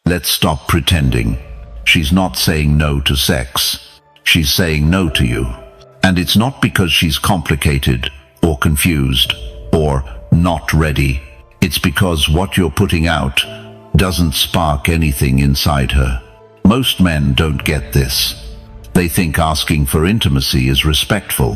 Let's stop pretending. She's not saying no to sex. She's saying no to you. And it's not because she's complicated or confused or not ready. It's because what you're putting out doesn't spark anything inside her. Most men don't get this. They think asking for intimacy is respectful.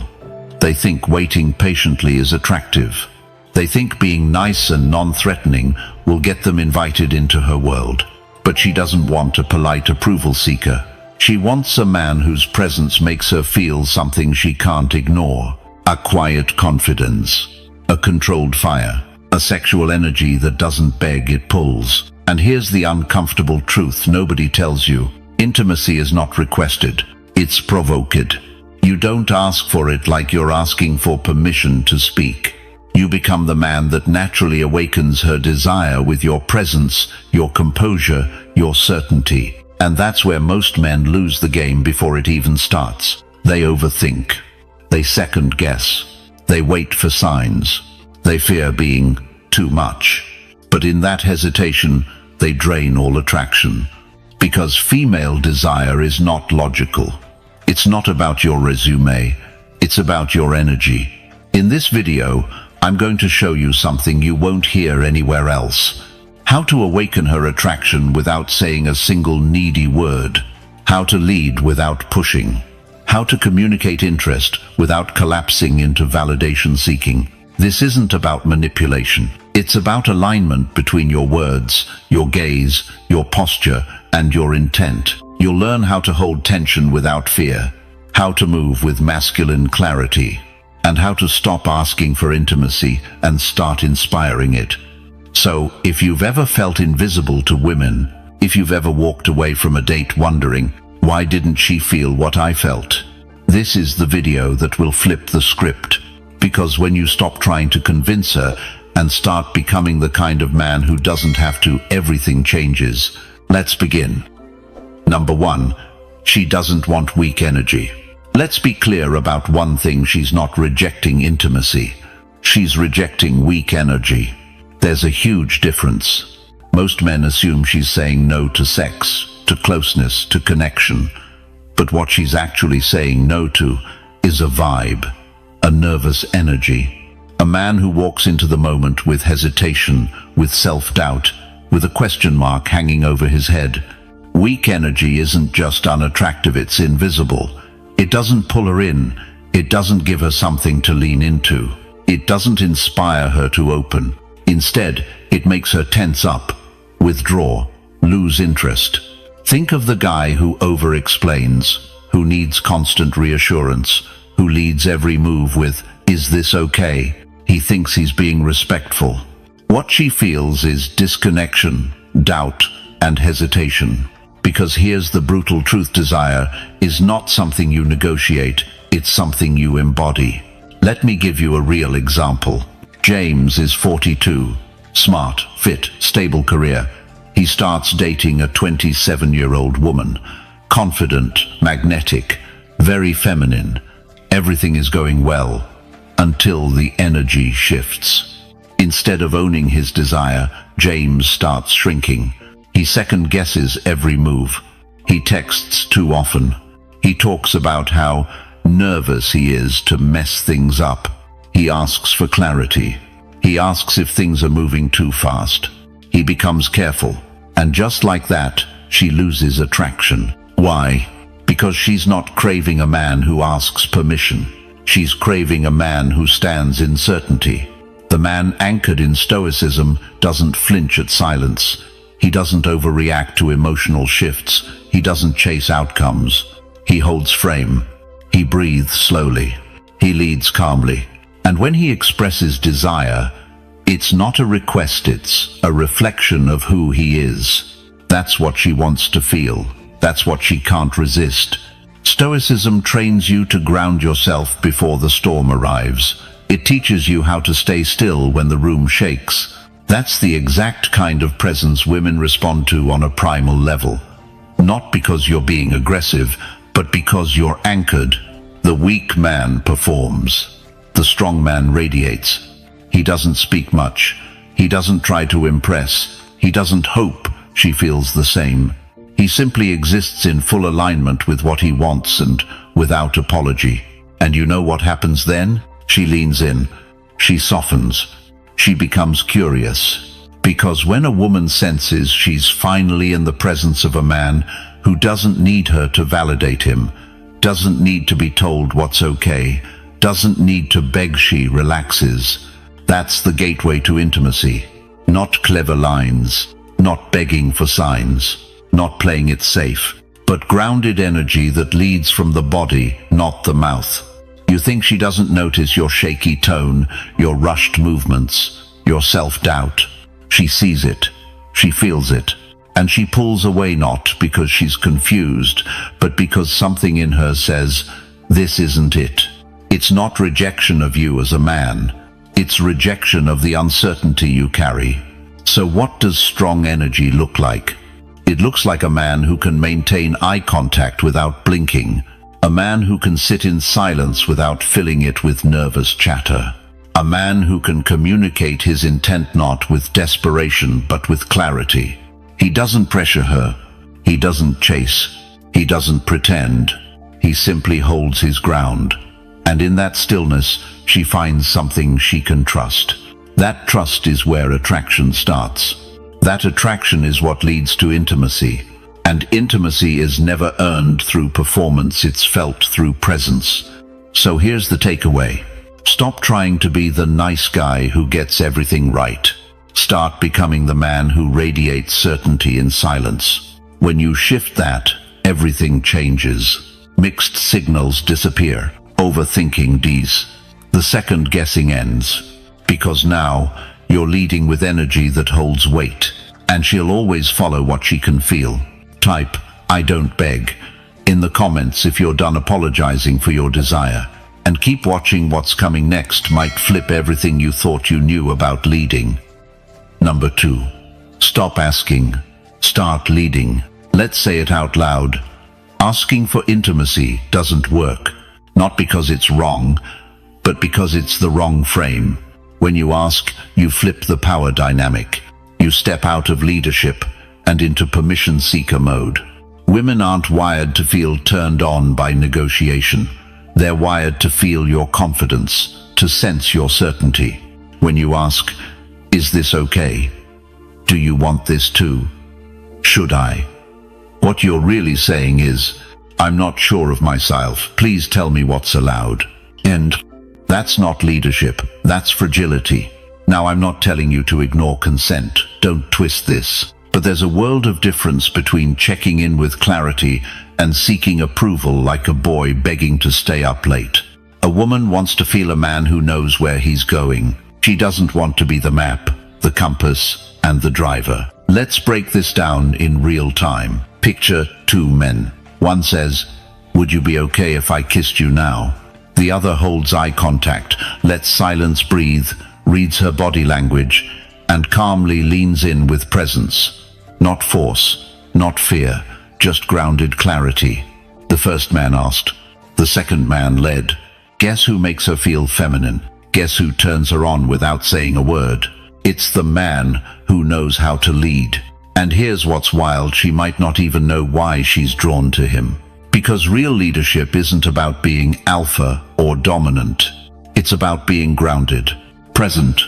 They think waiting patiently is attractive. They think being nice and non-threatening will get them invited into her world. But she doesn't want a polite approval seeker. She wants a man whose presence makes her feel something she can't ignore. A quiet confidence, a controlled fire, a sexual energy that doesn't beg, it pulls. And here's the uncomfortable truth nobody tells you. Intimacy is not requested, it's provoked. You don't ask for it like you're asking for permission to speak. You become the man that naturally awakens her desire with your presence, your composure, your certainty. And that's where most men lose the game before it even starts. They overthink. They second guess. They wait for signs. They fear being too much. But in that hesitation, they drain all attraction. Because female desire is not logical. It's not about your resume. It's about your energy. In this video, I'm going to show you something you won't hear anywhere else. How to awaken her attraction without saying a single needy word. How to lead without pushing. How to communicate interest without collapsing into validation seeking. This isn't about manipulation. It's about alignment between your words, your gaze, your posture, and your intent. You'll learn how to hold tension without fear, how to move with masculine clarity, and how to stop asking for intimacy and start inspiring it. So, if you've ever felt invisible to women, if you've ever walked away from a date wondering, why didn't she feel what I felt? This is the video that will flip the script. Because when you stop trying to convince her and start becoming the kind of man who doesn't have to, everything changes. Let's begin. Number 1, she doesn't want weak energy. Let's be clear about one thing: she's not rejecting intimacy. She's rejecting weak energy. There's a huge difference. Most men assume she's saying no to sex, to closeness, to connection. But what she's actually saying no to is a vibe, a nervous energy. A man who walks into the moment with hesitation, with self-doubt, with a question mark hanging over his head. Weak energy isn't just unattractive, it's invisible. It doesn't pull her in. It doesn't give her something to lean into. It doesn't inspire her to open. Instead, it makes her tense up, withdraw, lose interest. Think of the guy who over-explains, who needs constant reassurance, who leads every move with, "Is this okay?" He thinks he's being respectful. What she feels is disconnection, doubt, and hesitation. Because here's the brutal truth: desire is not something you negotiate, it's something you embody. Let me give you a real example. James is 42, smart, fit, stable career. He starts dating a 27-year-old woman, confident, magnetic, very feminine. Everything is going well, until the energy shifts. Instead of owning his desire, James starts shrinking. He second-guesses every move. He texts too often. He talks about how nervous he is to mess things up. He asks for clarity. He asks if things are moving too fast. He becomes careful. And just like that, she loses attraction. Why? Because she's not craving a man who asks permission. She's craving a man who stands in certainty. The man anchored in Stoicism doesn't flinch at silence. He doesn't overreact to emotional shifts. He doesn't chase outcomes. He holds frame. He breathes slowly. He leads calmly. And when he expresses desire, it's not a request, it's a reflection of who he is. That's what she wants to feel. That's what she can't resist. Stoicism trains you to ground yourself before the storm arrives. It teaches you how to stay still when the room shakes. That's the exact kind of presence women respond to on a primal level. Not because you're being aggressive, but because you're anchored. The weak man performs. The strong man radiates. He doesn't speak much. He doesn't try to impress. He doesn't hope she feels the same. He simply exists in full alignment with what he wants and without apology. And you know what happens then? She leans in. She softens. She becomes curious. Because when a woman senses she's finally in the presence of a man who doesn't need her to validate him, doesn't need to be told what's okay, doesn't need to beg, she relaxes. That's the gateway to intimacy. Not clever lines, not begging for signs, not playing it safe, but grounded energy that leads from the body, not the mouth. You think she doesn't notice your shaky tone, your rushed movements, your self-doubt. She sees it, she feels it, and she pulls away not because she's confused, but because something in her says, this isn't it. It's not rejection of you as a man. It's rejection of the uncertainty you carry. So what does strong energy look like? It looks like a man who can maintain eye contact without blinking, a man who can sit in silence without filling it with nervous chatter, a man who can communicate his intent not with desperation but with clarity. He doesn't pressure her, he doesn't chase, he doesn't pretend, he simply holds his ground. And in that stillness, she finds something she can trust. That trust is where attraction starts. That attraction is what leads to intimacy. And intimacy is never earned through performance, it's felt through presence. So here's the takeaway. Stop trying to be the nice guy who gets everything right. Start becoming the man who radiates certainty in silence. When you shift that, everything changes. Mixed signals disappear. Overthinking dies. The second guessing ends. Because now, you're leading with energy that holds weight. And she'll always follow what she can feel. Type, I don't beg, in the comments if you're done apologizing for your desire. And keep watching. What's coming next might flip everything you thought you knew about leading. Number 2. Stop asking. Start leading. Let's say it out loud. Asking for intimacy doesn't work. Not because it's wrong, but because it's the wrong frame. When you ask, you flip the power dynamic. You step out of leadership and into permission seeker mode. Women aren't wired to feel turned on by negotiation. They're wired to feel your confidence, to sense your certainty. When you ask, is this okay? Do you want this too? Should I? What you're really saying is, I'm not sure of myself. Please tell me what's allowed. And that's not leadership. That's fragility. Now, I'm not telling you to ignore consent. Don't twist this. But there's a world of difference between checking in with clarity and seeking approval like a boy begging to stay up late. A woman wants to feel a man who knows where he's going. She doesn't want to be the map, the compass, and the driver. Let's break this down in real time. Picture 2 men. One says, would you be okay if I kissed you now? The other holds eye contact, lets silence breathe, reads her body language, and calmly leans in with presence. Not force, not fear, just grounded clarity. The first man asked. The second man led. Guess who makes her feel feminine? Guess who turns her on without saying a word? It's the man who knows how to lead. And here's what's wild, she might not even know why she's drawn to him. Because real leadership isn't about being alpha or dominant. It's about being grounded, present,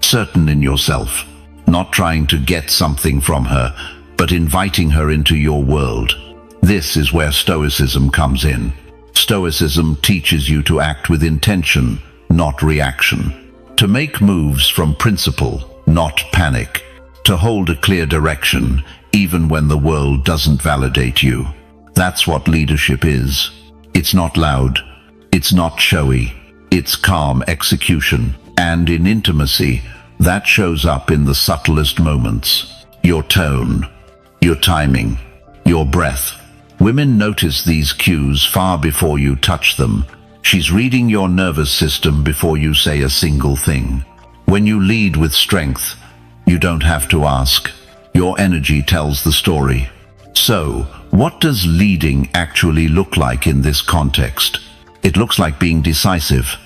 certain in yourself. Not trying to get something from her, but inviting her into your world. This is where Stoicism comes in. Stoicism teaches you to act with intention, not reaction. To make moves from principle, not panic. To hold a clear direction, even when the world doesn't validate you. That's what leadership is. It's not loud. It's not showy. It's calm execution. And in intimacy, that shows up in the subtlest moments. Your tone, your timing, your breath. Women notice these cues far before you touch them. She's reading your nervous system before you say a single thing. When you lead with strength, you don't have to ask. Your energy tells the story. So, what does leading actually look like in this context? It looks like being decisive.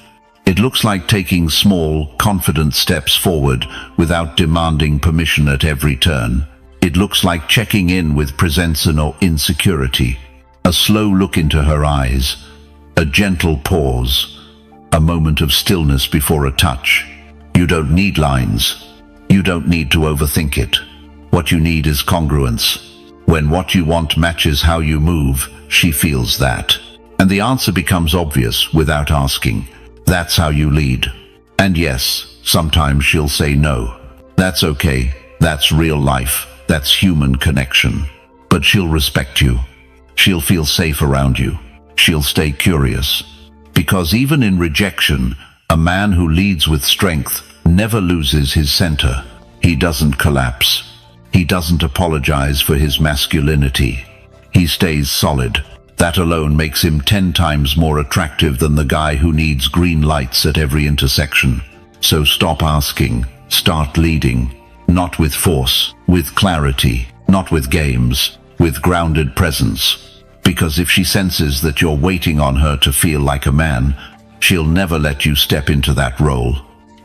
It looks like taking small, confident steps forward without demanding permission at every turn. It looks like checking in with presentation or insecurity. A slow look into her eyes, a gentle pause, a moment of stillness before a touch. You don't need lines. You don't need to overthink it. What you need is congruence. When what you want matches how you move, she feels that. And the answer becomes obvious without asking. That's how you lead. And yes, sometimes she'll say no. That's okay. That's real life. That's human connection. But she'll respect you. She'll feel safe around you. She'll stay curious. Because even in rejection, a man who leads with strength never loses his center. He doesn't collapse. He doesn't apologize for his masculinity. He stays solid. That alone makes him 10 times more attractive than the guy who needs green lights at every intersection. So stop asking. Start leading. Not with force, with clarity, not with games, with grounded presence. Because if she senses that you're waiting on her to feel like a man, she'll never let you step into that role.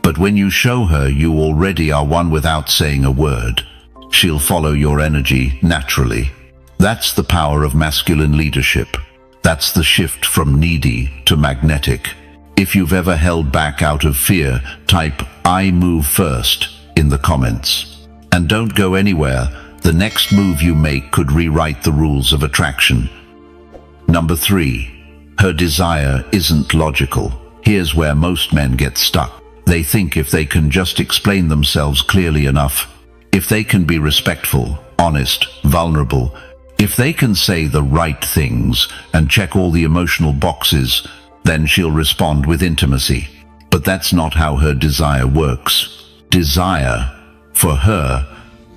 But when you show her you already are one without saying a word, she'll follow your energy naturally. That's the power of masculine leadership. That's the shift from needy to magnetic. If you've ever held back out of fear, type "I move first" in the comments. And don't go anywhere. The next move you make could rewrite the rules of attraction. Number 3. Her desire isn't logical. Here's where most men get stuck. They think if they can just explain themselves clearly enough, if they can be respectful, honest, vulnerable, if they can say the right things and check all the emotional boxes, then she'll respond with intimacy. But that's not how her desire works. Desire, for her,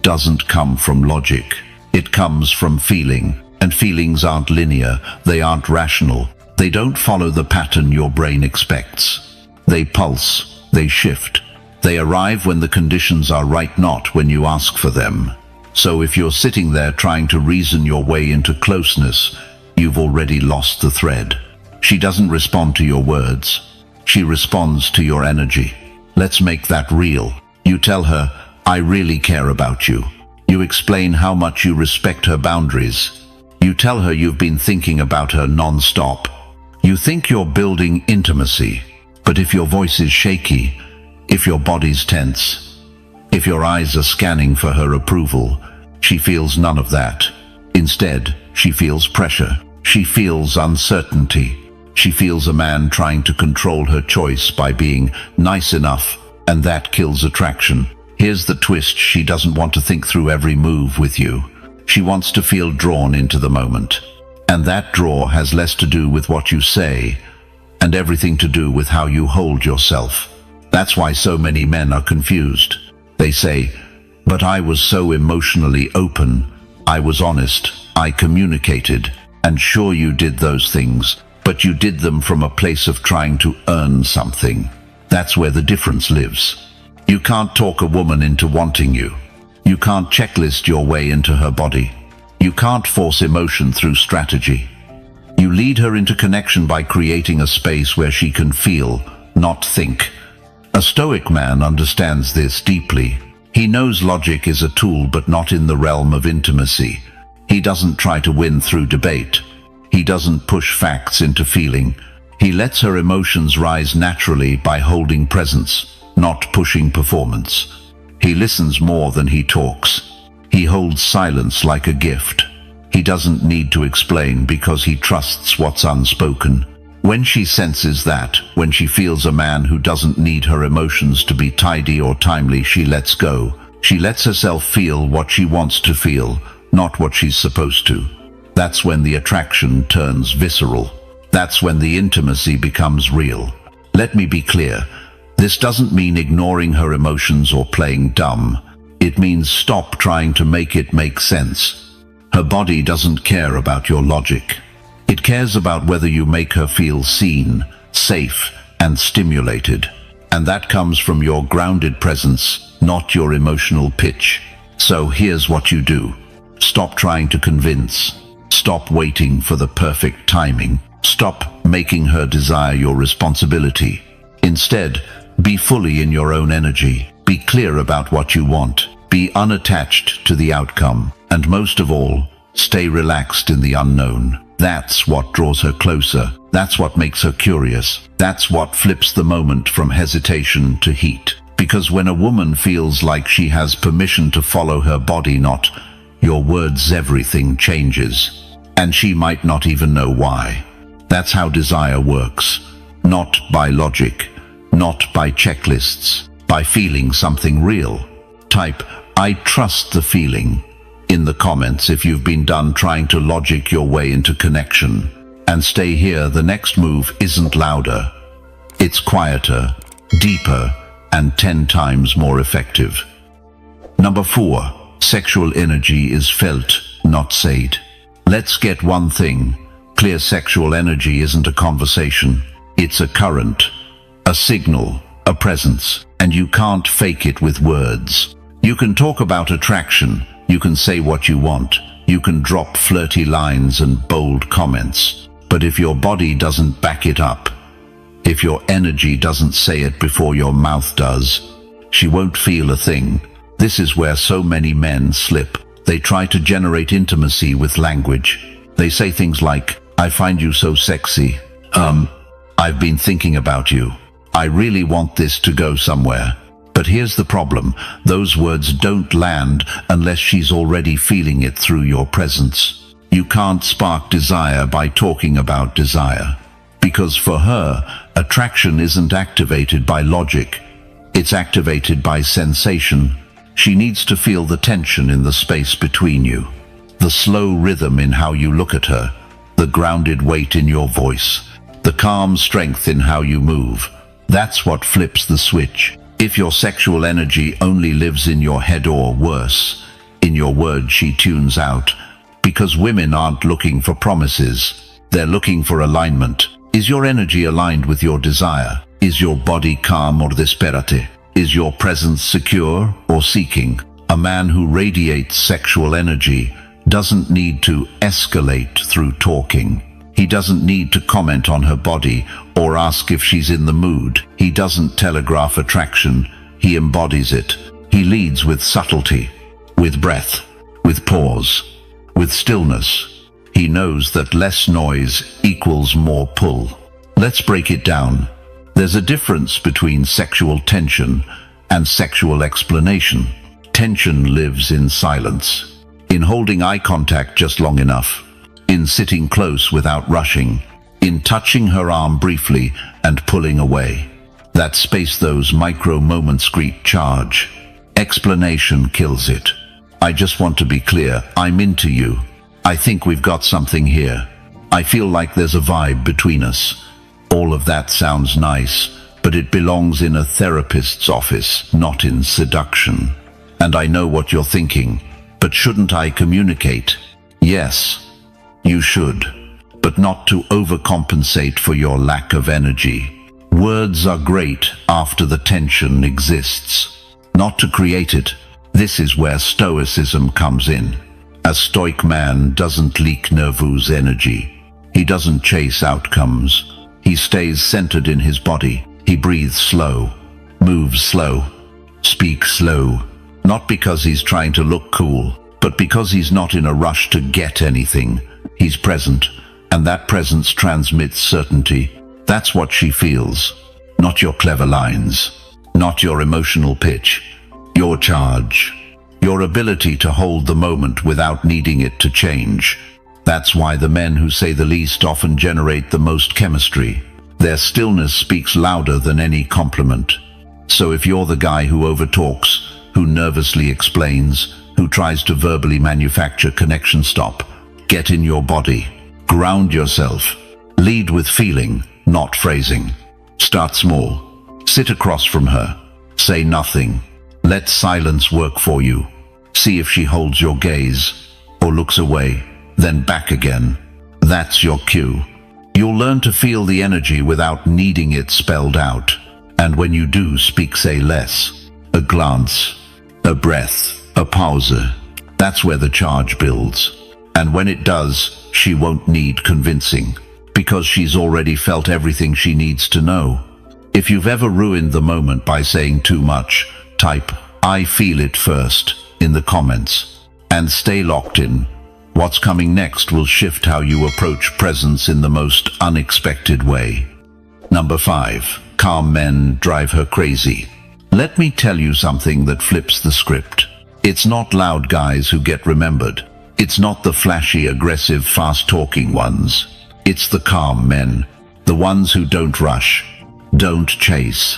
doesn't come from logic. It comes from feeling, and feelings aren't linear, they aren't rational. They don't follow the pattern your brain expects. They pulse, they shift. They arrive when the conditions are right, not when you ask for them. So if you're sitting there trying to reason your way into closeness, you've already lost the thread. She doesn't respond to your words. She responds to your energy. Let's make that real. You tell her, "I really care about you." You explain how much you respect her boundaries. You tell her you've been thinking about her non-stop. You think you're building intimacy, but if your voice is shaky, if your body's tense, if your eyes are scanning for her approval, she feels none of that. Instead, she feels pressure. She feels uncertainty. She feels a man trying to control her choice by being nice enough, and that kills attraction. Here's the twist: she doesn't want to think through every move with you. She wants to feel drawn into the moment. And that draw has less to do with what you say, and everything to do with how you hold yourself. That's why so many men are confused. They say, "But I was so emotionally open. I was honest. I communicated." And sure, you did those things, but you did them from a place of trying to earn something. That's where the difference lives. You can't talk a woman into wanting you. You can't checklist your way into her body. You can't force emotion through strategy. You lead her into connection by creating a space where she can feel, not think. A Stoic man understands this deeply. He knows logic is a tool, but not in the realm of intimacy. He doesn't try to win through debate. He doesn't push facts into feeling. He lets her emotions rise naturally by holding presence, not pushing performance. He listens more than he talks. He holds silence like a gift. He doesn't need to explain because he trusts what's unspoken. When she senses that, when she feels a man who doesn't need her emotions to be tidy or timely, she lets go. She lets herself feel what she wants to feel, not what she's supposed to. That's when the attraction turns visceral. That's when the intimacy becomes real. Let me be clear. This doesn't mean ignoring her emotions or playing dumb. It means stop trying to make it make sense. Her body doesn't care about your logic. It cares about whether you make her feel seen, safe, and stimulated. And that comes from your grounded presence, not your emotional pitch. So here's what you do. Stop trying to convince. Stop waiting for the perfect timing. Stop making her desire your responsibility. Instead, be fully in your own energy. Be clear about what you want. Be unattached to the outcome, and most of all, stay relaxed in the unknown. That's what draws her closer. That's what makes her curious. That's what flips the moment from hesitation to heat. Because when a woman feels like she has permission to follow her body, not your words, everything changes. And she might not even know why. That's how desire works. Not by logic, not by checklists, by feeling something real. Type, "I trust the feeling," in the comments if you've been done trying to logic your way into connection. And stay here. The next move isn't louder. It's quieter, deeper, and 10 times more effective. Number 4. Sexual energy is felt, not said. Let's get one thing clear: sexual energy isn't a conversation. It's a current, a signal, a presence, and you can't fake it with words. You can talk about attraction, you can say what you want, you can drop flirty lines and bold comments. But if your body doesn't back it up, if your energy doesn't say it before your mouth does, she won't feel a thing. This is where so many men slip. They try to generate intimacy with language. They say things like, "I find you so sexy. I've been thinking about you. I really want this to go somewhere." But here's the problem. Those words don't land unless she's already feeling it through your presence. You can't spark desire by talking about desire. Because for her, attraction isn't activated by logic. It's activated by sensation. She needs to feel the tension in the space between you, the slow rhythm in how you look at her, the grounded weight in your voice, the calm strength in how you move. That's what flips the switch. If your sexual energy only lives in your head, or worse, in your words, she tunes out. Because women aren't looking for promises. They're looking for alignment. Is your energy aligned with your desire? Is your body calm or desperate? Is your presence secure or seeking? A man who radiates sexual energy doesn't need to escalate through talking. He doesn't need to comment on her body or ask if she's in the mood. He doesn't telegraph attraction. He embodies it. He leads with subtlety, with breath, with pause, with stillness. He knows that less noise equals more pull. Let's break it down. There's a difference between sexual tension and sexual explanation. Tension lives in silence, in holding eye contact just long enough, in sitting close without rushing, in touching her arm briefly and pulling away. That space, those micro moments create charge. Explanation kills it. "I just want to be clear. I'm into you. I think we've got something here. I feel like there's a vibe between us." All of that sounds nice, but it belongs in a therapist's office, not in seduction. And I know what you're thinking, but shouldn't I communicate? Yes, you should, but not to overcompensate for your lack of energy. Words are great after the tension exists, not to create it. This is where Stoicism comes in. A Stoic man doesn't leak nervous energy. He doesn't chase outcomes. He stays centered in his body. He breathes slow, moves slow, speaks slow. Not because he's trying to look cool, but because he's not in a rush to get anything. He's present, and that presence transmits certainty. That's what she feels. Not your clever lines, not your emotional pitch. Your charge, your ability to hold the moment without needing it to change. That's why the men who say the least often generate the most chemistry. Their stillness speaks louder than any compliment. So if you're the guy who overtalks, who nervously explains, who tries to verbally manufacture connection, stop. Get in your body. Ground yourself. Lead with feeling, not phrasing. Start small. Sit across from her. Say nothing. Let silence work for you. See if she holds your gaze or looks away, then back again. That's your cue. You'll learn to feel the energy without needing it spelled out. And when you do speak, say less. A glance, a breath, a pause. That's where the charge builds. And when it does, she won't need convincing, because she's already felt everything she needs to know. If you've ever ruined the moment by saying too much, type, "I feel it" first. in the comments. And stay locked in. What's coming next will shift how you approach presence in the most unexpected way. Number 5. Calm men drive her crazy. Let me tell you something that flips the script. It's not loud guys who get remembered. It's not the flashy, aggressive, fast-talking ones. It's the calm men. The ones who don't rush, don't chase,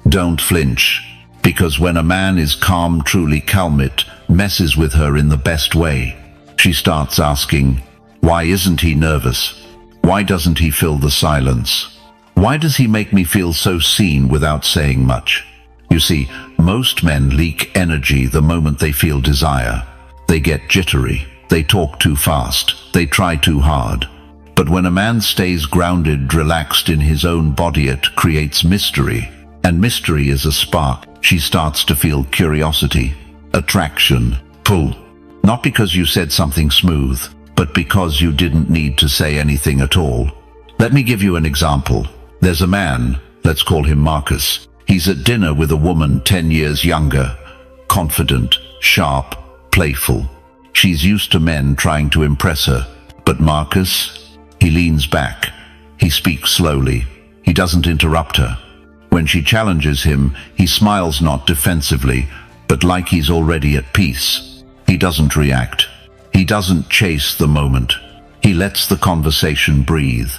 don't flinch. Because when a man is calm, truly calm, it messes with her in the best way. She starts asking, why isn't he nervous? Why doesn't he fill the silence? Why does he make me feel so seen without saying much? You see, most men leak energy the moment they feel desire. They get jittery, they talk too fast, they try too hard. But when a man stays grounded, relaxed in his own body, it creates mystery. And mystery is a spark. She starts to feel curiosity, attraction, pull. Not because you said something smooth, but because you didn't need to say anything at all. Let me give you an example. There's a man, let's call him Marcus. He's at dinner with a woman 10 years younger, confident, sharp, playful. She's used to men trying to impress her. But Marcus, he leans back. He speaks slowly. He doesn't interrupt her. When she challenges him, he smiles, not defensively, but like he's already at peace. He doesn't react. He doesn't chase the moment. He lets the conversation breathe.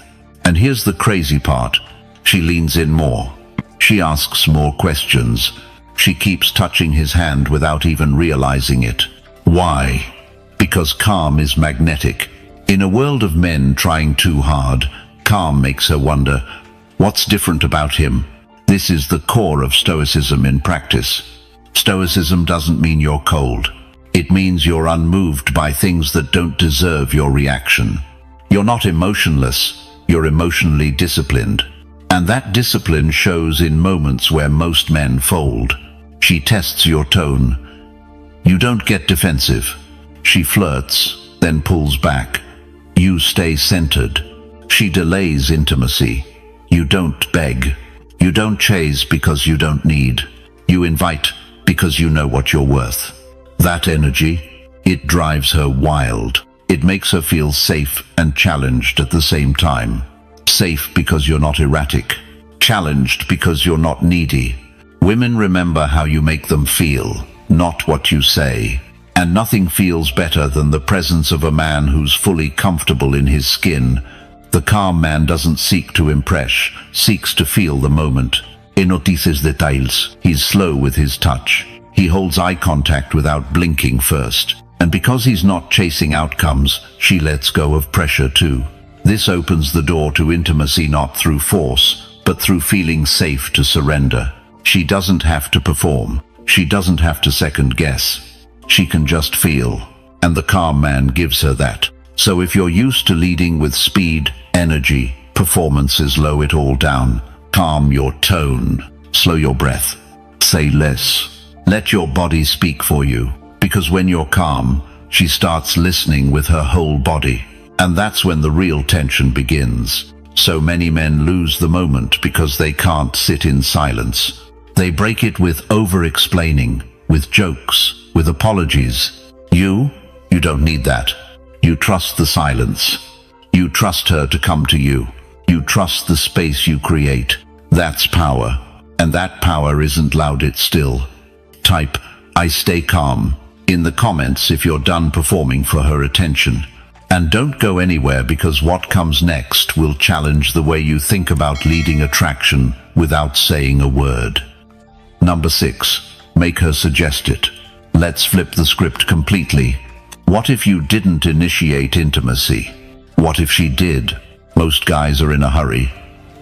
And here's the crazy part. She leans in more. She asks more questions. She keeps touching his hand without even realizing it. Why? Because calm is magnetic. In a world of men trying too hard, calm makes her wonder, what's different about him? This is the core of Stoicism in practice. Stoicism doesn't mean you're cold. It means you're unmoved by things that don't deserve your reaction. You're not emotionless, you're emotionally disciplined. And that discipline shows in moments where most men fold. She tests your tone. You don't get defensive. She flirts, then pulls back. You stay centered. She delays intimacy. You don't beg. You don't chase because you don't need. You invite because you know what you're worth. That energy, it drives her wild. It makes her feel safe and challenged at the same time. Safe because you're not erratic. Challenged because you're not needy. Women remember how you make them feel, not what you say. And nothing feels better than the presence of a man who's fully comfortable in his skin. The calm man doesn't seek to impress, seeks to feel the moment. He notices details. He's slow with his touch. He holds eye contact without blinking first. And because he's not chasing outcomes, she lets go of pressure too. This opens the door to intimacy, not through force, but through feeling safe to surrender. She doesn't have to perform. She doesn't have to second guess. She can just feel. And the calm man gives her that. So if you're used to leading with speed, energy, performances, slow it all down. Calm your tone. Slow your breath. Say less. Let your body speak for you. Because when you're calm, she starts listening with her whole body. And that's when the real tension begins. So many men lose the moment because they can't sit in silence. They break it with over-explaining, with jokes, with apologies. You don't need that. You trust the silence. You trust her to come to you. You trust the space you create. That's power. And that power isn't loud, it's still. Type, I stay calm, in the comments if you're done performing for her attention. And don't go anywhere, because what comes next will challenge the way you think about leading attraction without saying a word. Number 6. Make her suggest it. Let's flip the script completely. What if you didn't initiate intimacy? What if she did? Most guys are in a hurry.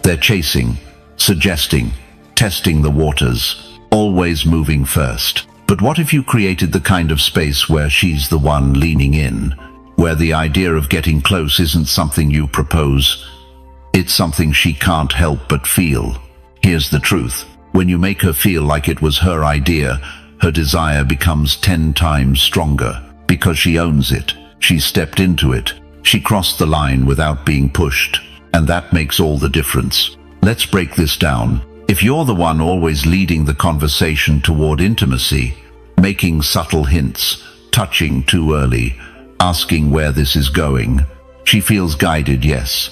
They're chasing, suggesting, testing the waters, always moving first. But what if you created the kind of space where she's the one leaning in? Where the idea of getting close isn't something you propose, it's something she can't help but feel. Here's the truth. When you make her feel like it was her idea, her desire becomes 10 times stronger. Because she owns it. She stepped into it. She crossed the line without being pushed. And that makes all the difference. Let's break this down. If you're the one always leading the conversation toward intimacy, making subtle hints, touching too early, asking where this is going. She feels guided, yes,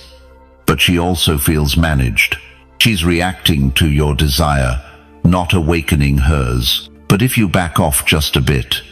but she also feels managed. She's reacting to your desire, not awakening hers. But if you back off just a bit,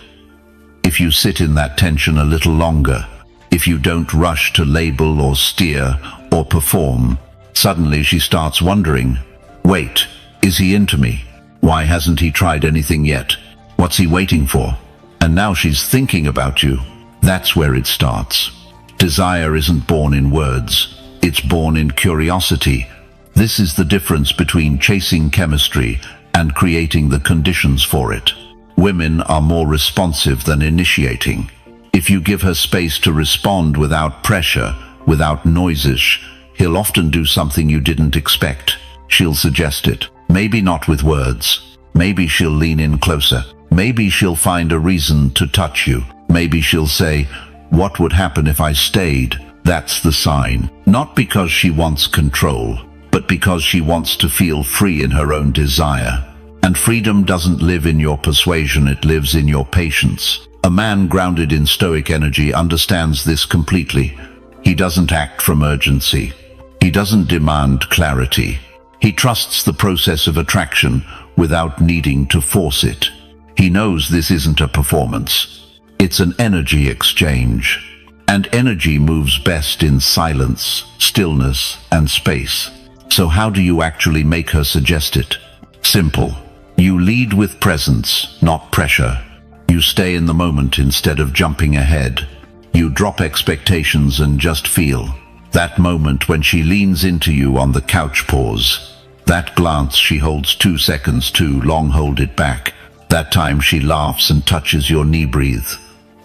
if you sit in that tension a little longer, if you don't rush to label or steer or perform, suddenly she starts wondering, wait, is he into me? Why hasn't he tried anything yet? What's he waiting for? And now she's thinking about you. That's where it starts. Desire isn't born in words, it's born in curiosity. This is the difference between chasing chemistry and creating the conditions for it. Women are more responsive than initiating. If you give her space to respond without pressure, without noises, he'll often do something you didn't expect. She'll suggest it. Maybe not with words. Maybe she'll lean in closer. Maybe she'll find a reason to touch you. Maybe she'll say, what would happen if I stayed? That's the sign. Not because she wants control, but because she wants to feel free in her own desire. And freedom doesn't live in your persuasion, it lives in your patience. A man grounded in Stoic energy understands this completely. He doesn't act from urgency. He doesn't demand clarity. He trusts the process of attraction without needing to force it. He knows this isn't a performance. It's an energy exchange. And energy moves best in silence, stillness, and space. So how do you actually make her suggest it? Simple. You lead with presence, not pressure. You stay in the moment instead of jumping ahead. You drop expectations and just feel. That moment when she leans into you on the couch pause. That glance she holds 2 seconds too long, hold it back. That time she laughs and touches your knee, breathe.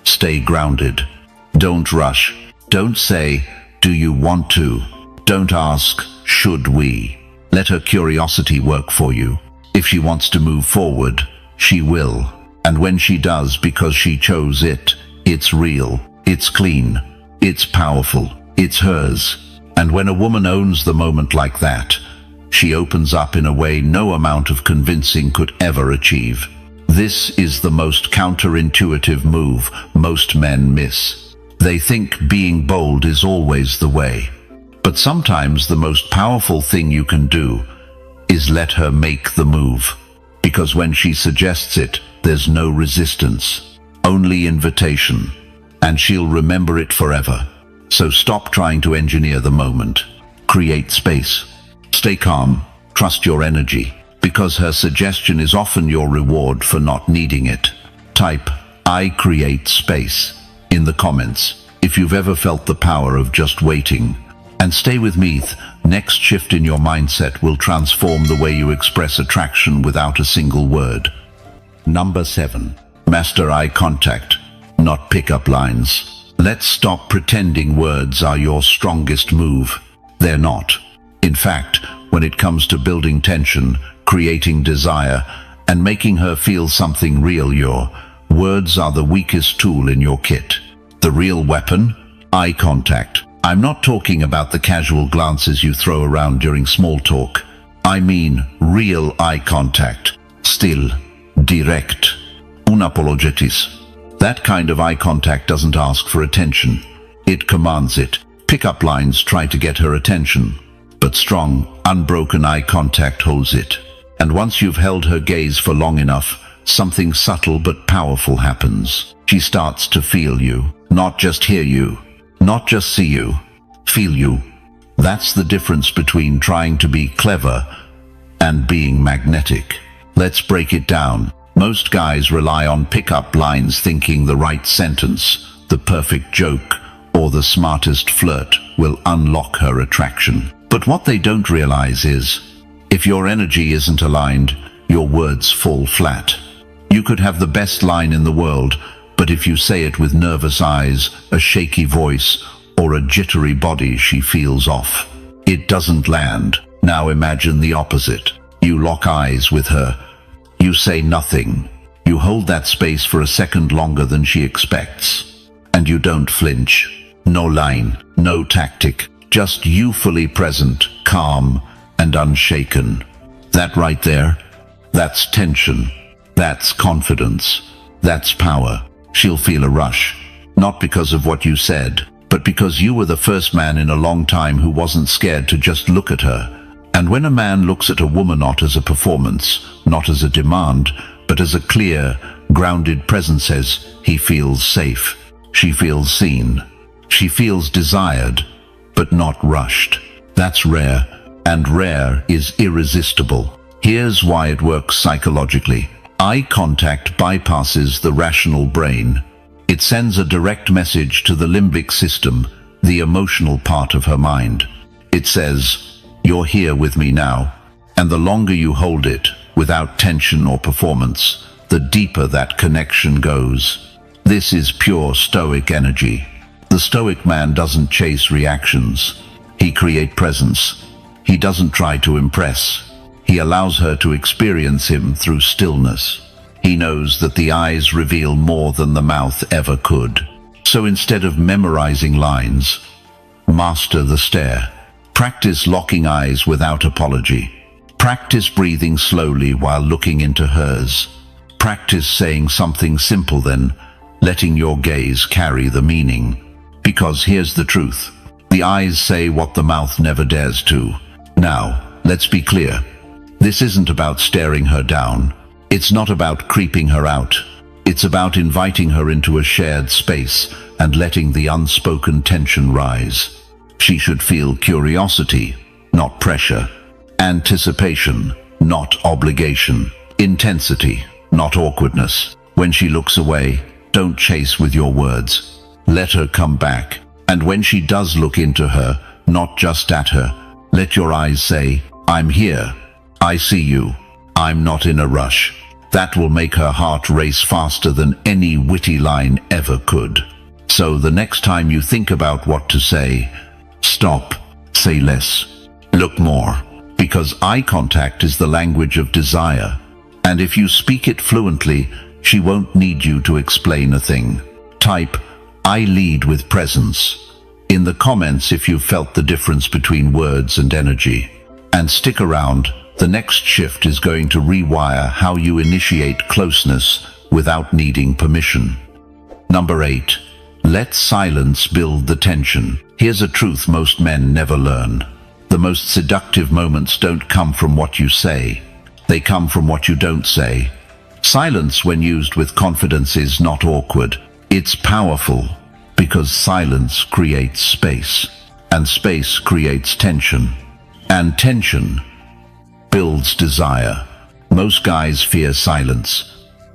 Stay grounded. Don't rush. Don't say, do you want to? Don't ask, should we? Let her curiosity work for you. If she wants to move forward, she will. And when she does because she chose it, it's real, it's clean, it's powerful, it's hers. And when a woman owns the moment like that, she opens up in a way no amount of convincing could ever achieve. This is the most counterintuitive move most men miss. They think being bold is always the way. But sometimes the most powerful thing you can do is let her make the move. Because when she suggests it, there's no resistance, only invitation. And she'll remember it forever. So stop trying to engineer the moment. Create space. Stay calm. Trust your energy. Because her suggestion is often your reward for not needing it. Type, I create space, in the comments, if you've ever felt the power of just waiting. And stay with me. Next shift in your mindset will transform the way you express attraction without a single word. Number 7. Master eye contact, not pickup lines. Let's stop pretending words are your strongest move. They're not. In fact, when it comes to building tension, creating desire, and making her feel something real, your words are the weakest tool in your kit. The real weapon? Eye contact. I'm not talking about the casual glances you throw around during small talk. I mean real eye contact. Still, direct. Unapologetis. That kind of eye contact doesn't ask for attention. It commands it. Pickup lines try to get her attention, but strong, unbroken eye contact holds it. And once you've held her gaze for long enough, something subtle but powerful happens. She starts to feel you, not just hear you, not just see you, feel you. That's the difference between trying to be clever and being magnetic. Let's break it down. Most guys rely on pickup lines thinking the right sentence, the perfect joke, or the smartest flirt will unlock her attraction. But what they don't realize is, if your energy isn't aligned, your words fall flat. You could have the best line in the world, but if you say it with nervous eyes, a shaky voice, or a jittery body, she feels off. It doesn't land. Now imagine the opposite. You lock eyes with her. You say nothing. You hold that space for a second longer than she expects. And you don't flinch. No line, no tactic. Just you fully present, calm, and unshaken. That right there, that's tension. That's confidence. That's power. She'll feel a rush, not because of what you said, but because you were the first man in a long time who wasn't scared to just look at her. And when a man looks at a woman not as a performance, not as a demand, but as a clear, grounded presence, he feels safe. She feels seen. She feels desired, but not rushed. That's rare, and rare is irresistible. Here's why it works psychologically. Eye contact bypasses the rational brain. It sends a direct message to the limbic system, the emotional part of her mind. It says, "You're here with me now." And the longer you hold it, without tension or performance, the deeper that connection goes. This is pure Stoic energy. The Stoic man doesn't chase reactions. He creates presence. He doesn't try to impress. He allows her to experience him through stillness. He knows that the eyes reveal more than the mouth ever could. So instead of memorizing lines, master the stare. Practice locking eyes without apology. Practice breathing slowly while looking into hers. Practice saying something simple, then letting your gaze carry the meaning. Because here's the truth. The eyes say what the mouth never dares to. Now, let's be clear. This isn't about staring her down. It's not about creeping her out. It's about inviting her into a shared space and letting the unspoken tension rise. She should feel curiosity, not pressure. Anticipation, not obligation. Intensity, not awkwardness. When she looks away, don't chase with your words. Let her come back. And when she does look into her, not just at her, let your eyes say, "I'm here. I see you. I'm not in a rush." That will make her heart race faster than any witty line ever could. So the next time you think about what to say, stop, say less, look more. Because eye contact is the language of desire. And if you speak it fluently, she won't need you to explain a thing. Type, "I lead with presence" in the comments if you've felt the difference between words and energy. And stick around. The next shift is going to rewire how you initiate closeness without needing permission. Number 8. Let silence build the tension. Here's a truth most men never learn. The most seductive moments don't come from what you say. They come from what you don't say. Silence, when used with confidence, is not awkward. It's powerful, because silence creates space. And space creates tension. And tension builds desire. Most guys fear silence.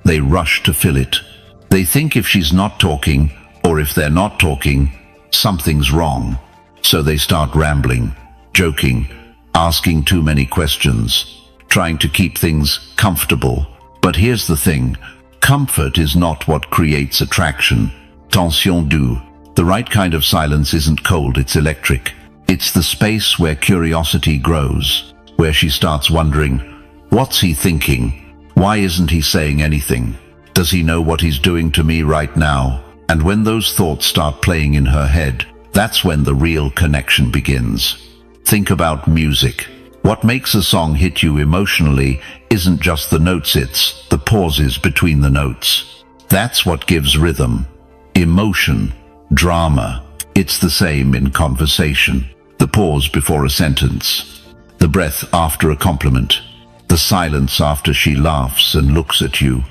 They rush to fill it. They think if she's not talking, or if they're not talking, something's wrong. So they start rambling, joking, asking too many questions, trying to keep things comfortable. But here's the thing. Comfort is not what creates attraction. Tension do. The right kind of silence isn't cold, it's electric. It's the space where curiosity grows, where she starts wondering, what's he thinking? Why isn't he saying anything? Does he know what he's doing to me right now? And when those thoughts start playing in her head, that's when the real connection begins. Think about music. What makes a song hit you emotionally isn't just the notes, it's the pauses between the notes. That's what gives rhythm, emotion, drama. It's the same in conversation. The pause before a sentence. The breath after a compliment, the silence after she laughs and looks at you,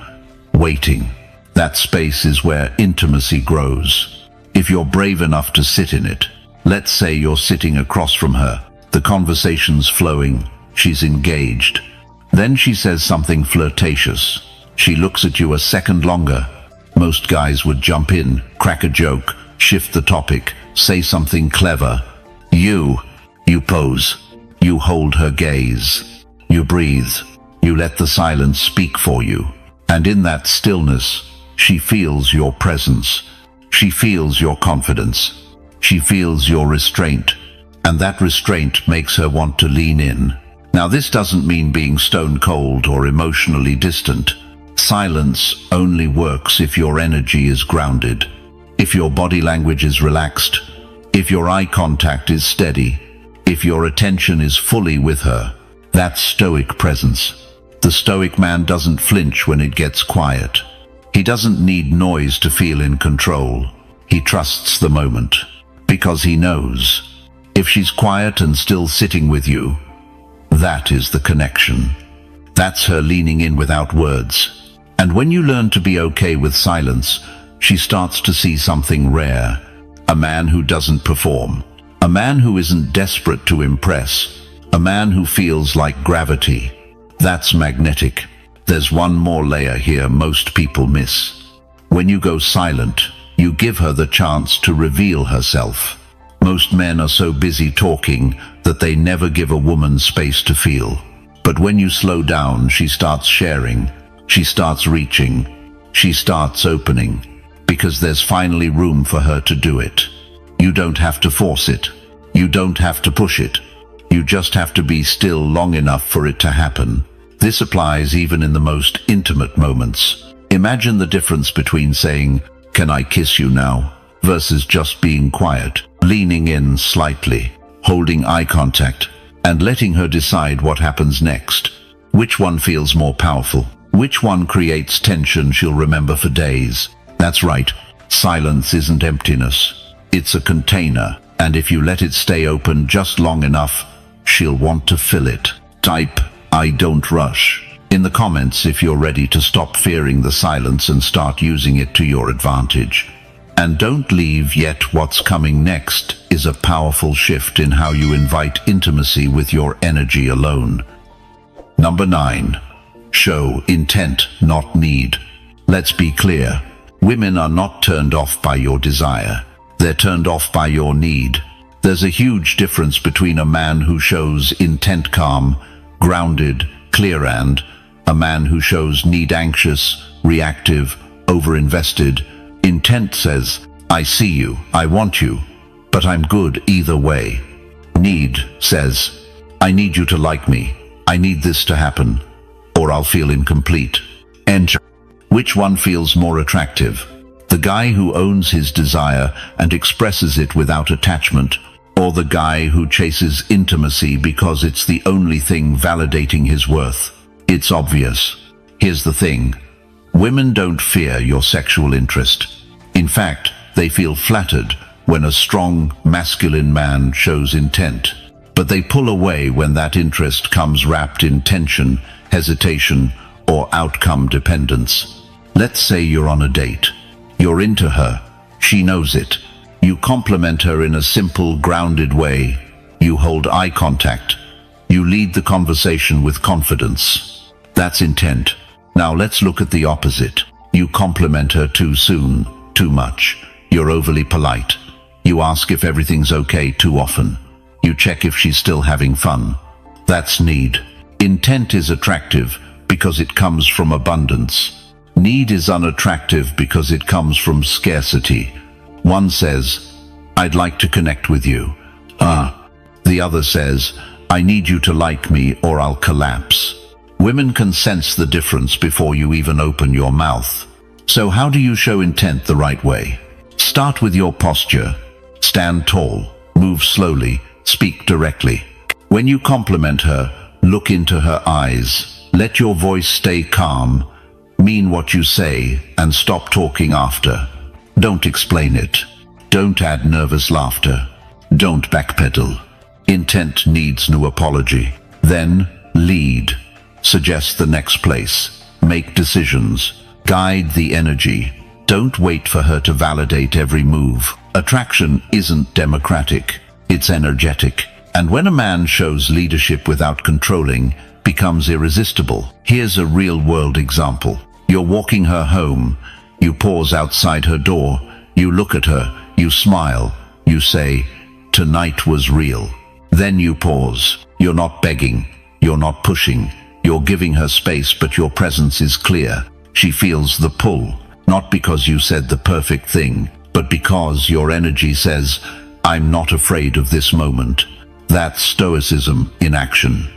waiting. That space is where intimacy grows. If you're brave enough to sit in it, let's say you're sitting across from her, the conversation's flowing, she's engaged. Then she says something flirtatious. She looks at you a second longer. Most guys would jump in, crack a joke, shift the topic, say something clever. You pose. You hold her gaze. You breathe. You let the silence speak for you. And in that stillness, she feels your presence. She feels your confidence. She feels your restraint. And that restraint makes her want to lean in. Now, this doesn't mean being stone cold or emotionally distant. Silence only works if your energy is grounded, if your body language is relaxed, if your eye contact is steady, if your attention is fully with her. That's Stoic presence. The Stoic man doesn't flinch when it gets quiet. He doesn't need noise to feel in control. He trusts the moment, because he knows if she's quiet and still sitting with you, that is the connection. That's her leaning in without words. And when you learn to be okay with silence, she starts to see something rare. A man who doesn't perform. A man who isn't desperate to impress. A man who feels like gravity. That's magnetic. There's one more layer here most people miss. When you go silent, you give her the chance to reveal herself. Most men are so busy talking that they never give a woman space to feel. But when you slow down, she starts sharing. She starts reaching. She starts opening. Because there's finally room for her to do it. You don't have to force it. You don't have to push it. You just have to be still long enough for it to happen. This applies even in the most intimate moments. Imagine the difference between saying, "Can I kiss you now?" versus just being quiet, leaning in slightly, holding eye contact, and letting her decide what happens next. Which one feels more powerful? Which one creates tension she'll remember for days? That's right, silence isn't emptiness. It's a container, and if you let it stay open just long enough, she'll want to fill it. Type, "I don't rush," in the comments if you're ready to stop fearing the silence and start using it to your advantage. And don't leave yet. What's coming next is a powerful shift in how you invite intimacy with your energy alone. Number 9. Show intent, not need. Let's be clear. Women are not turned off by your desire. They're turned off by your need. There's a huge difference between a man who shows intent calm, grounded, clear, and a man who shows need anxious, reactive, overinvested. Intent says, "I see you, I want you, but I'm good either way." Need says, "I need you to like me. I need this to happen, or I'll feel incomplete." Enter. Which one feels more attractive? The guy who owns his desire and expresses it without attachment, or the guy who chases intimacy because it's the only thing validating his worth? It's obvious. Here's the thing. Women don't fear your sexual interest. In fact, they feel flattered when a strong, masculine man shows intent. But they pull away when that interest comes wrapped in tension, hesitation, or outcome dependence. Let's say you're on a date. You're into her. She knows it. You compliment her in a simple, grounded way. You hold eye contact. You lead the conversation with confidence. That's intent. Now let's look at the opposite. You compliment her too soon, too much. You're overly polite. You ask if everything's okay too often. You check if she's still having fun. That's need. Intent is attractive because it comes from abundance. Need is unattractive because it comes from scarcity. One says, "I'd like to connect with you." The other says, "I need you to like me or I'll collapse." Women can sense the difference before you even open your mouth. So how do you show intent the right way? Start with your posture. Stand tall, move slowly, speak directly. When you compliment her, look into her eyes. Let your voice stay calm. Mean what you say and stop talking after. Don't explain it. Don't add nervous laughter. Don't backpedal. Intent needs no apology. Then lead. Suggest the next place. Make decisions. Guide the energy. Don't wait for her to validate every move. Attraction isn't democratic. It's energetic. And when a man shows leadership without controlling, becomes irresistible. Here's a real-world example. You're walking her home. You pause outside her door. You look at her. You smile. You say, "Tonight was real." Then you pause. You're not begging. You're not pushing. You're giving her space, but your presence is clear. She feels the pull, not because you said the perfect thing, but because your energy says, "I'm not afraid of this moment." That's Stoicism in action.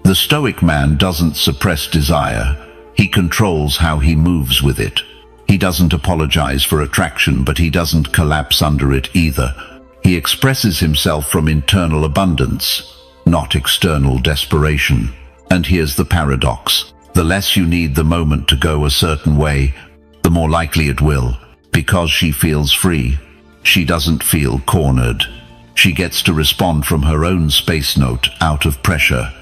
The Stoic man doesn't suppress desire. He controls how he moves with it. He doesn't apologize for attraction, but he doesn't collapse under it either. He expresses himself from internal abundance, not external desperation. And here's the paradox. The less you need the moment to go a certain way, the more likely it will, because she feels free. She doesn't feel cornered. She gets to respond from her own space note, out of pressure.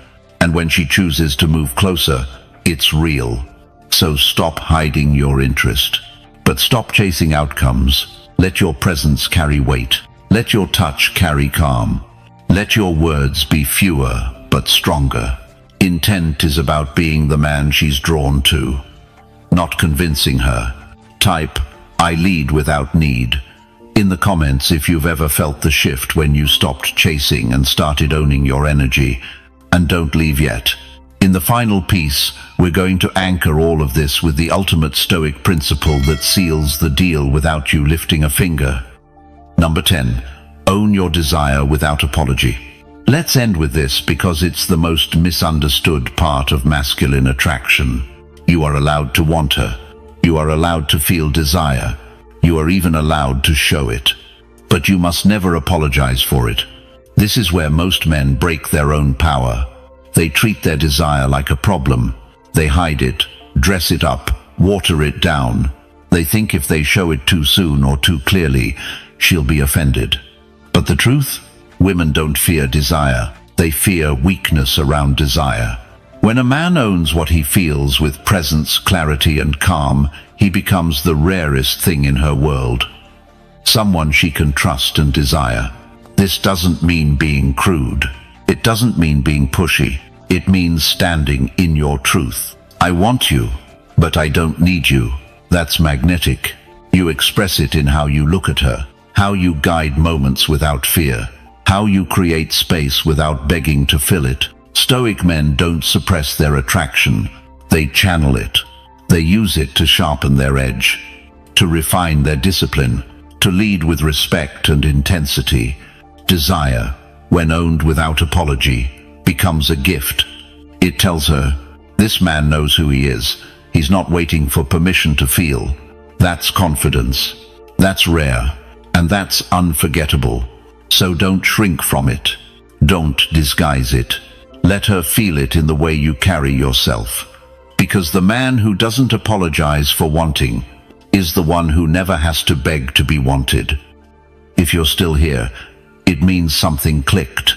And when she chooses to move closer, it's real. So stop hiding your interest. But stop chasing outcomes. Let your presence carry weight. Let your touch carry calm. Let your words be fewer, but stronger. Intent is about being the man she's drawn to, not convincing her. Type, "I lead without need," in the comments if you've ever felt the shift when you stopped chasing and started owning your energy. And don't leave yet. In the final piece, we're going to anchor all of this with the ultimate Stoic principle that seals the deal without you lifting a finger. Number 10. Own your desire without apology. Let's end with this because it's the most misunderstood part of masculine attraction. You are allowed to want her. You are allowed to feel desire. You are even allowed to show it. But you must never apologize for it. This is where most men break their own power. They treat their desire like a problem. They hide it, dress it up, water it down. They think if they show it too soon or too clearly, she'll be offended. But the truth? Women don't fear desire. They fear weakness around desire. When a man owns what he feels with presence, clarity, and calm, he becomes the rarest thing in her world. Someone she can trust and desire. This doesn't mean being crude. It doesn't mean being pushy. It means standing in your truth. I want you, but I don't need you. That's magnetic. You express it in how you look at her, how you guide moments without fear, how you create space without begging to fill it. Stoic men don't suppress their attraction. They channel it. They use it to sharpen their edge, to refine their discipline, to lead with respect and intensity. Desire, when owned without apology, becomes a gift. It tells her, this man knows who he is. He's not waiting for permission to feel. That's confidence. That's rare. And that's unforgettable. So don't shrink from it. Don't disguise it. Let her feel it in the way you carry yourself. Because the man who doesn't apologize for wanting is the one who never has to beg to be wanted. If you're still here, it means something clicked.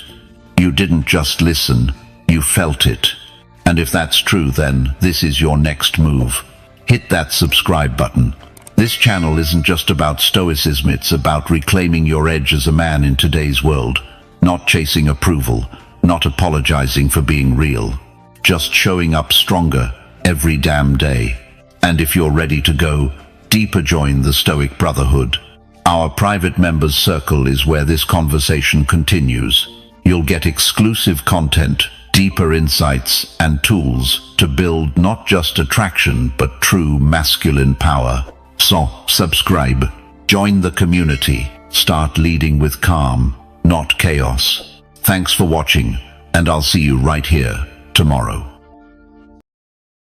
You didn't just listen, you felt it. And if that's true, then this is your next move. Hit that subscribe button. This channel isn't just about Stoicism, it's about reclaiming your edge as a man in today's world. Not chasing approval, not apologizing for being real. Just showing up stronger every damn day. And if you're ready to go deeper, join the Stoic Brotherhood. Our private members circle is where this conversation continues. You'll get exclusive content, deeper insights, and tools to build not just attraction, but true masculine power. So, subscribe, join the community, start leading with calm, not chaos. Thanks for watching, and I'll see you right here tomorrow.